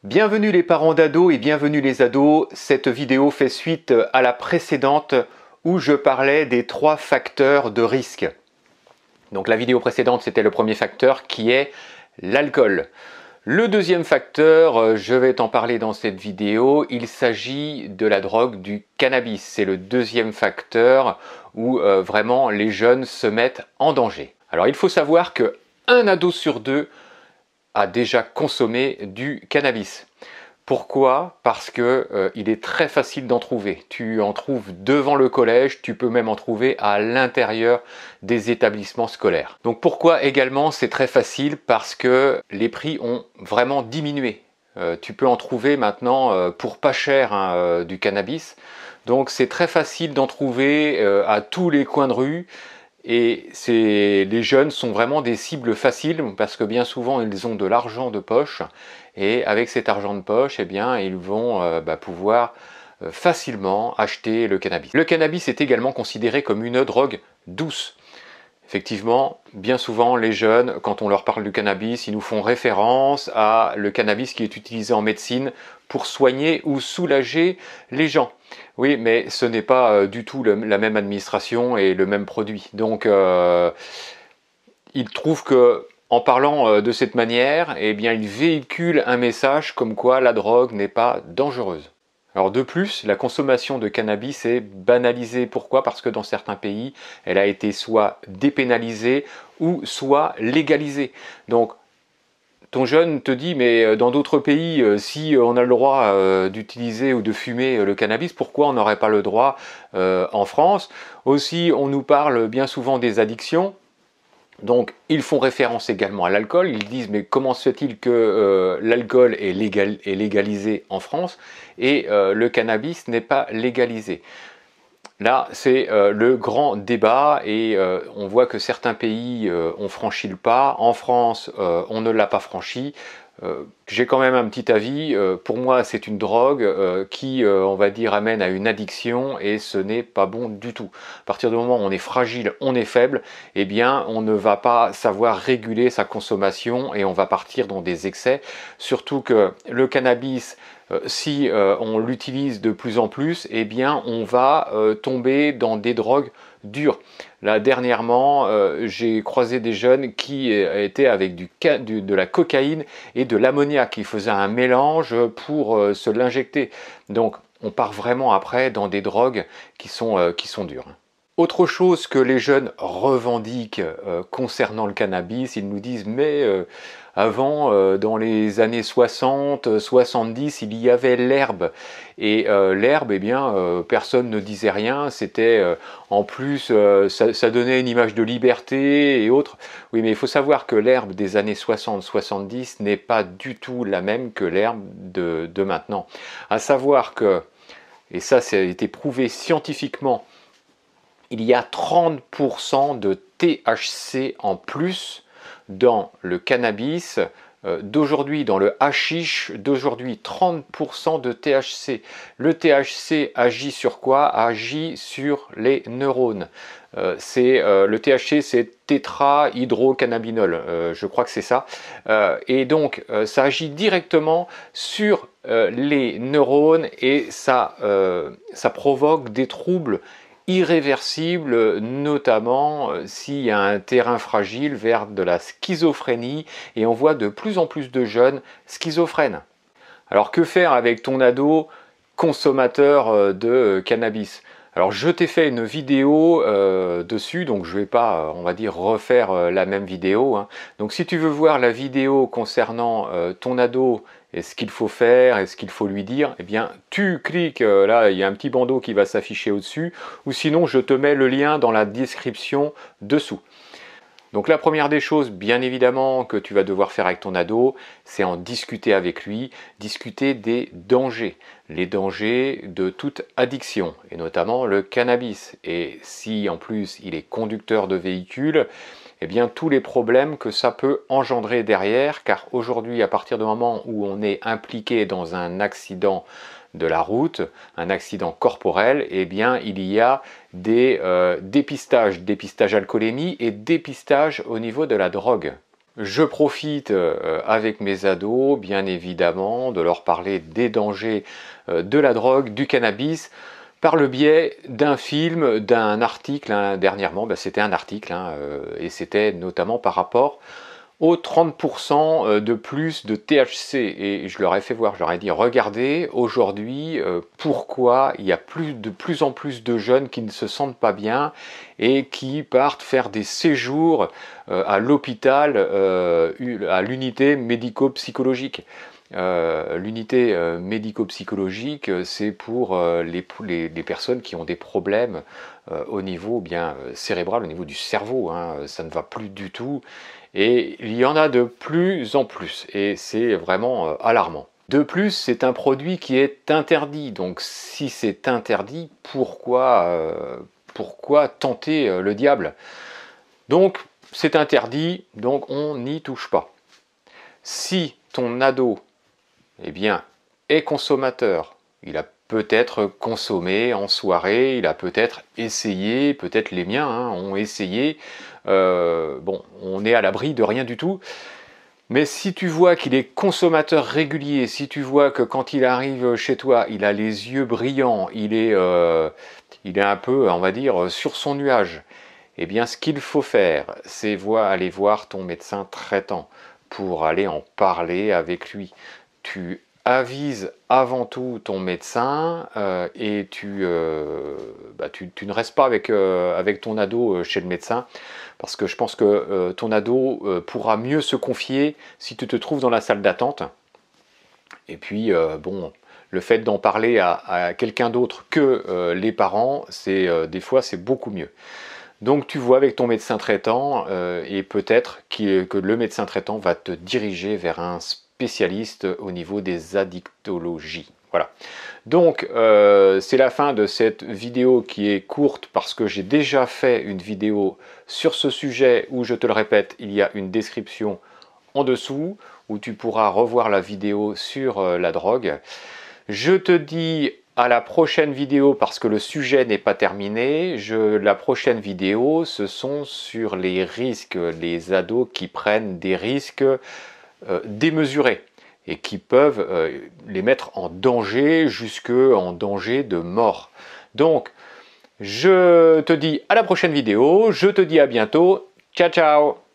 Bienvenue les parents d'ados et bienvenue les ados. Cette vidéo fait suite à la précédente où je parlais des 3 facteurs de risque. Donc la vidéo précédente, c'était le premier facteur qui est l'alcool. Le deuxième facteur, je vais t'en parler dans cette vidéo, il s'agit de la drogue du cannabis. C'est le deuxième facteur où vraiment les jeunes se mettent en danger. Alors il faut savoir que 1 ado sur 2 a déjà consommé du cannabis. Pourquoi? Parce que il est très facile d'en trouver. Tu en trouves devant le collège, tu peux même en trouver à l'intérieur des établissements scolaires. Donc pourquoi également c'est très facile? Parce que les prix ont vraiment diminué. Tu peux en trouver maintenant pour pas cher du cannabis. Donc c'est très facile d'en trouver à tous les coins de rue. Et les jeunes sont vraiment des cibles faciles parce que bien souvent ils ont de l'argent de poche et avec cet argent de poche, eh bien, ils vont pouvoir facilement acheter le cannabis. Le cannabis est également considéré comme une drogue douce. Effectivement, bien souvent les jeunes, quand on leur parle du cannabis, ils nous font référence à le cannabis qui est utilisé en médecine pour soigner ou soulager les gens. Oui, mais ce n'est pas du tout la même administration et le même produit. Donc, ils trouvent que en parlant de cette manière, eh bien, ils véhiculent un message comme quoi la drogue n'est pas dangereuse. Alors de plus, la consommation de cannabis est banalisée. Pourquoi? Parce que dans certains pays, elle a été soit dépénalisée ou soit légalisée. Donc, ton jeune te dit, mais dans d'autres pays, si on a le droit d'utiliser ou de fumer le cannabis, pourquoi on n'aurait pas le droit en France? Aussi, on nous parle bien souvent des addictions. Donc, ils font référence également à l'alcool. Ils disent, mais comment se fait-il que l'alcool est légalisé en France et le cannabis n'est pas légalisé? Là, c'est le grand débat et on voit que certains pays ont franchi le pas. En France, on ne l'a pas franchi. J'ai quand même un petit avis. Pour moi, c'est une drogue qui, on va dire, amène à une addiction et ce n'est pas bon du tout. À partir du moment où on est fragile, on est faible, eh bien, on ne va pas savoir réguler sa consommation et on va partir dans des excès. Surtout que le cannabis, si on l'utilise de plus en plus, eh bien, on va tomber dans des drogues dures. Là, dernièrement, j'ai croisé des jeunes qui étaient avec de la cocaïne et de l'ammoniac. Ils faisaient un mélange pour se l'injecter. Donc, on part vraiment après dans des drogues qui sont dures. Autre chose que les jeunes revendiquent concernant le cannabis, ils nous disent mais avant, dans les années 60, 70, il y avait l'herbe. Et l'herbe, eh bien, personne ne disait rien. C'était en plus, ça donnait une image de liberté et autres. Oui, mais il faut savoir que l'herbe des années 60-70 n'est pas du tout la même que l'herbe de maintenant. À savoir que, et ça a été prouvé scientifiquement, il y a 30% de THC en plus dans le cannabis d'aujourd'hui, dans le hashish d'aujourd'hui, 30% de THC. Le THC agit sur quoi? Agit sur les neurones. Le THC, c'est tétrahydrocannabinol, je crois que c'est ça. Et donc, ça agit directement sur les neurones et ça provoque des troubles irréversible, notamment s'il y a un terrain fragile vers de la schizophrénie et on voit de plus en plus de jeunes schizophrènes. Alors que faire avec ton ado consommateur de cannabis? Alors je t'ai fait une vidéo dessus, donc je ne vais pas, on va dire, refaire la même vidéo. Hein. Donc si tu veux voir la vidéo concernant ton ado et ce qu'il faut faire et ce qu'il faut lui dire, eh bien tu cliques, là il y a un petit bandeau qui va s'afficher au-dessus, ou sinon je te mets le lien dans la description dessous. Donc la première des choses, bien évidemment, que tu vas devoir faire avec ton ado, c'est en discuter avec lui, discuter des dangers, les dangers de toute addiction, et notamment le cannabis. Et si en plus il est conducteur de véhicule, eh bien tous les problèmes que ça peut engendrer derrière, car aujourd'hui, à partir du moment où on est impliqué dans un accident de la route, un accident corporel, eh bien il y a des dépistage alcoolémie et dépistage au niveau de la drogue. je profite avec mes ados, bien évidemment, de leur parler des dangers de la drogue, du cannabis, par le biais d'un film, d'un article. Dernièrement, c'était un article, et c'était notamment par rapport aux 30% de plus de THC. Et je leur ai fait voir, je leur ai dit, regardez, aujourd'hui, pourquoi il y a de plus en plus de jeunes qui ne se sentent pas bien et qui partent faire des séjours à l'hôpital, à l'unité médico-psychologique. L'unité médico-psychologique, c'est pour les personnes qui ont des problèmes au niveau cérébral, au niveau du cerveau, ça ne va plus du tout. Et il y en a de plus en plus, et c'est vraiment alarmant. De plus, c'est un produit qui est interdit, donc si c'est interdit, pourquoi tenter le diable? Donc c'est interdit, donc on n'y touche pas. Si ton ado est consommateur, il a peut-être consommé en soirée, il a peut-être essayé, peut-être les miens ont essayé, on est à l'abri de rien du tout, mais si tu vois qu'il est consommateur régulier, si tu vois que quand il arrive chez toi, il a les yeux brillants, il est un peu, on va dire, sur son nuage, eh bien ce qu'il faut faire, c'est aller voir ton médecin traitant pour aller en parler avec lui. Tu avises avant tout ton médecin et tu ne restes pas avec ton ado chez le médecin, parce que je pense que ton ado pourra mieux se confier si tu te trouves dans la salle d'attente. Et puis le fait d'en parler à quelqu'un d'autre que les parents, des fois c'est beaucoup mieux. Donc tu vois avec ton médecin traitant et peut-être que le médecin traitant va te diriger vers un spécialiste au niveau des addictologies. Voilà. Donc c'est la fin de cette vidéo qui est courte parce que j'ai déjà fait une vidéo sur ce sujet où, je te le répète, il y a une description en dessous où tu pourras revoir la vidéo sur la drogue. Je te dis à la prochaine vidéo parce que le sujet n'est pas terminé. La prochaine vidéo, ce sont sur les risques, les ados qui prennent des risques démesurés et qui peuvent les mettre en danger, jusqu'en danger de mort. Donc, je te dis à la prochaine vidéo, je te dis à bientôt. Ciao, ciao!